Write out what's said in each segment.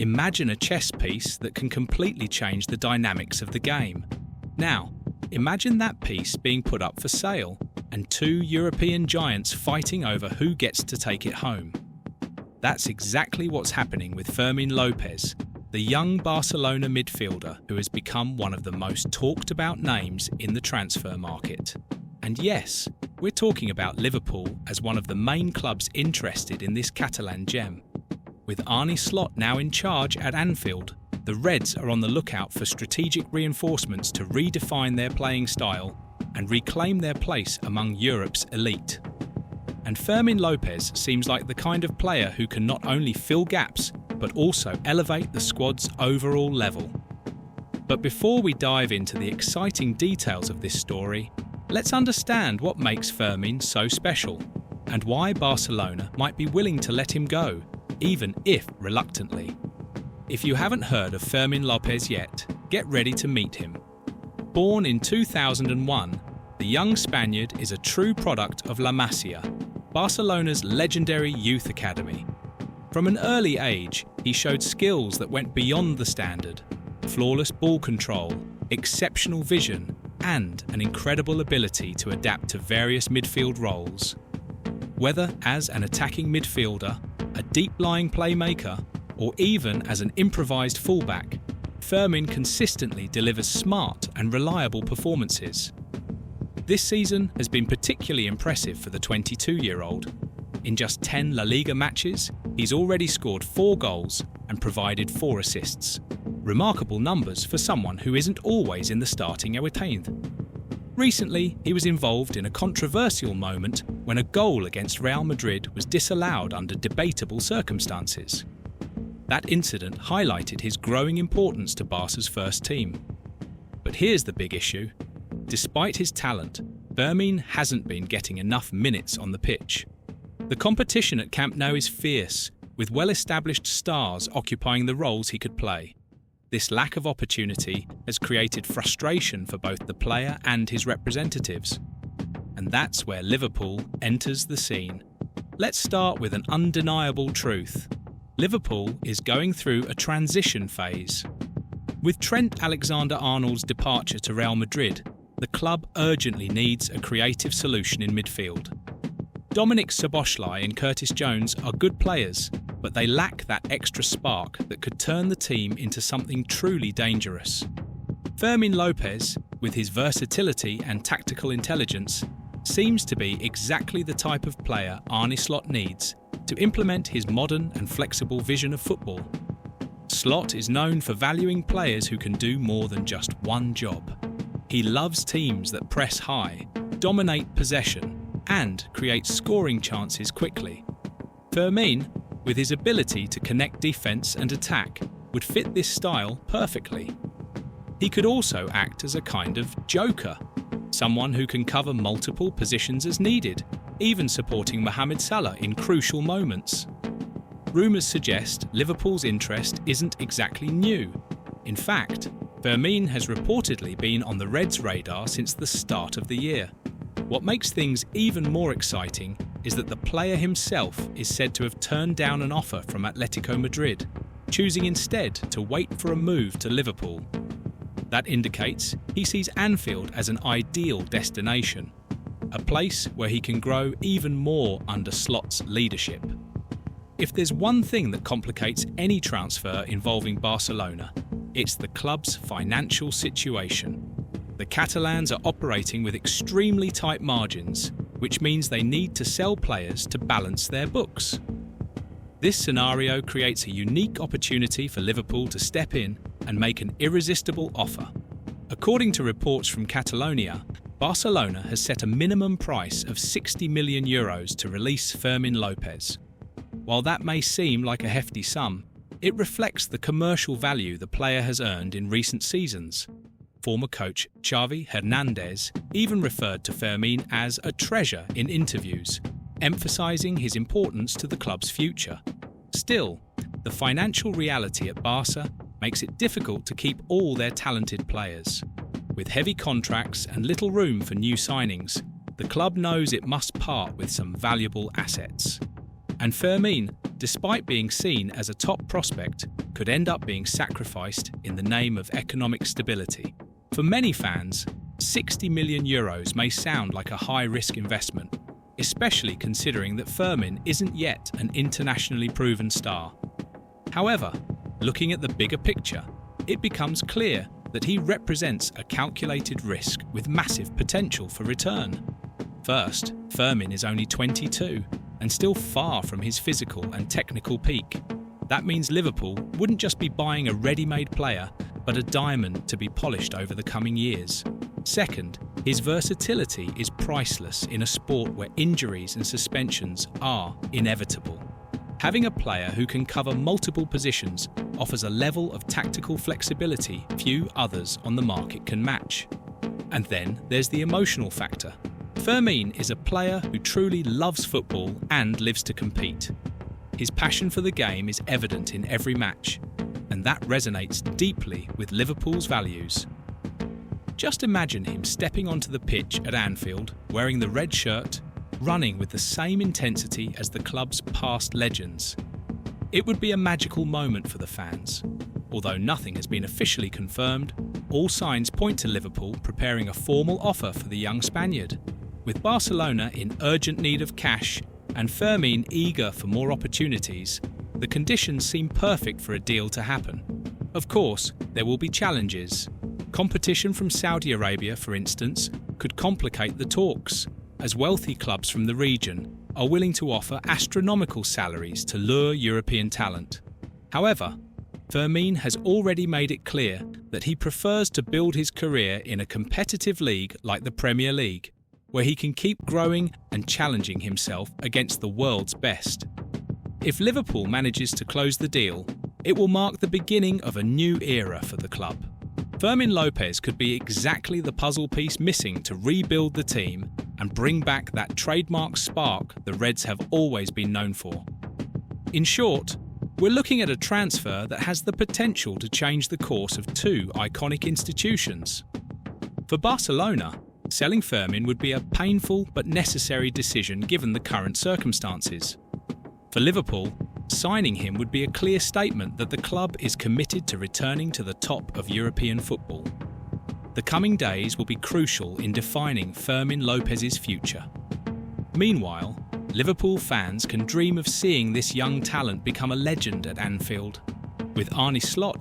Imagine a chess piece that can completely change the dynamics of the game. Now, imagine that piece being put up for sale and two European giants fighting over who gets to take it home. That's exactly what's happening with Fermín López, the young Barcelona midfielder who has become one of the most talked about names in the transfer market. And yes, we're talking about Liverpool as one of the main clubs interested in this Catalan gem. With Arne now in charge at Anfield, the Reds are on the lookout for strategic reinforcements to redefine their playing style and reclaim their place among Europe's elite. And Fermín López seems like the kind of player who can not only fill gaps, but also elevate the squad's overall level. But before we dive into the exciting details of this story, let's understand what makes Fermín so special and why Barcelona might be willing to let him go, even if reluctantly. If you haven't heard of Fermín López yet, get ready to meet him. Born in 2001, the young Spaniard is a true product of La Masia, Barcelona's legendary youth academy. From an early age, he showed skills that went beyond the standard: flawless ball control, exceptional vision, and an incredible ability to adapt to various midfield roles. Whether as an attacking midfielder, a deep-lying playmaker, or even as an improvised fullback, Fermín consistently delivers smart and reliable performances. This season has been particularly impressive for the 22-year-old. In just 10 La Liga matches, he's already scored 4 goals and provided 4 assists. Remarkable numbers for someone who isn't always in the starting 11. Recently, he was involved in a controversial moment when a goal against Real Madrid was disallowed under debatable circumstances. That incident highlighted his growing importance to Barca's first team. But here's the big issue. Despite his talent, Fermín hasn't been getting enough minutes on the pitch. The competition at Camp Nou is fierce, with well-established stars occupying the roles he could play. This lack of opportunity has created frustration for both the player and his representatives. And that's where Liverpool enters the scene. Let's start with an undeniable truth. Liverpool is going through a transition phase. With Trent Alexander-Arnold's departure to Real Madrid, the club urgently needs a creative solution in midfield. Dominic Szoboszlai and Curtis Jones are good players, but they lack that extra spark that could turn the team into something truly dangerous. Fermín López, with his versatility and tactical intelligence, seems to be exactly the type of player Arne needs to implement his modern and flexible vision of football. Slot is known for valuing players who can do more than just one job. He loves teams that press high, dominate possession, and create scoring chances quickly. Fermín, with his ability to connect defence and attack, would fit this style perfectly. He could also act as a kind of joker, someone who can cover multiple positions as needed, even supporting Mohamed Salah in crucial moments. Rumours suggest Liverpool's interest isn't exactly new. In fact, Fermín has reportedly been on the Reds' radar since the start of the year. What makes things even more exciting is that the player himself is said to have turned down an offer from Atletico Madrid, choosing instead to wait for a move to Liverpool. That indicates he sees Anfield as an ideal destination, a place where he can grow even more under Slot's leadership. If there's one thing that complicates any transfer involving Barcelona, it's the club's financial situation. The Catalans are operating with extremely tight margins, which means they need to sell players to balance their books. This scenario creates a unique opportunity for Liverpool to step in and make an irresistible offer. According to reports from Catalonia, Barcelona has set a minimum price of €60 million to release Fermín López. While that may seem like a hefty sum, it reflects the commercial value the player has earned in recent seasons. Former coach Xavi Hernández even referred to Fermín as a treasure in interviews, emphasising his importance to the club's future. Still, the financial reality at Barca makes it difficult to keep all their talented players. With heavy contracts and little room for new signings, the club knows it must part with some valuable assets. And Fermín despite being seen as a top prospect, could end up being sacrificed in the name of economic stability. For many fans, €60 million may sound like a high-risk investment, especially considering that Fermín isn't yet an internationally proven star. However, looking at the bigger picture, it becomes clear that he represents a calculated risk with massive potential for return. First, Fermín is only 22 and still far from his physical and technical peak. That means Liverpool wouldn't just be buying a ready-made player, but a diamond to be polished over the coming years. Second, his versatility is priceless in a sport where injuries and suspensions are inevitable. Having a player who can cover multiple positions offers a level of tactical flexibility few others on the market can match. And then there's the emotional factor. Fermín is a player who truly loves football and lives to compete. His passion for the game is evident in every match, and that resonates deeply with Liverpool's values. Just imagine him stepping onto the pitch at Anfield, wearing the red shirt, running with the same intensity as the club's past legends. It would be a magical moment for the fans. Although nothing has been officially confirmed, all signs point to Liverpool preparing a formal offer for the young Spaniard. With Barcelona in urgent need of cash and Fermín eager for more opportunities, the conditions seem perfect for a deal to happen. Of course, there will be challenges. Competition from Saudi Arabia, for instance, could complicate the talks, as wealthy clubs from the region are willing to offer astronomical salaries to lure European talent. However, Fermín has already made it clear that he prefers to build his career in a competitive league like the Premier League, where he can keep growing and challenging himself against the world's best. If Liverpool manages to close the deal, it will mark the beginning of a new era for the club. Fermín López could be exactly the puzzle piece missing to rebuild the team and bring back that trademark spark the Reds have always been known for. In short, we're looking at a transfer that has the potential to change the course of two iconic institutions. For Barcelona, selling Fermín would be a painful but necessary decision given the current circumstances. For Liverpool, signing him would be a clear statement that the club is committed to returning to the top of European football. The coming days will be crucial in defining Fermín López's future. Meanwhile, Liverpool fans can dream of seeing this young talent become a legend at Anfield. With Arne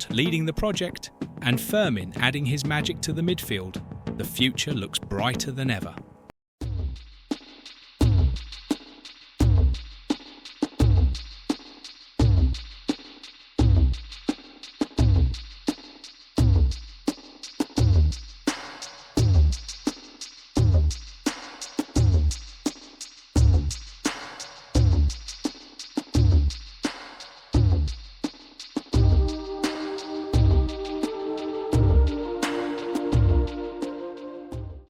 leading the project and Fermín adding his magic to the midfield, the future looks brighter than ever.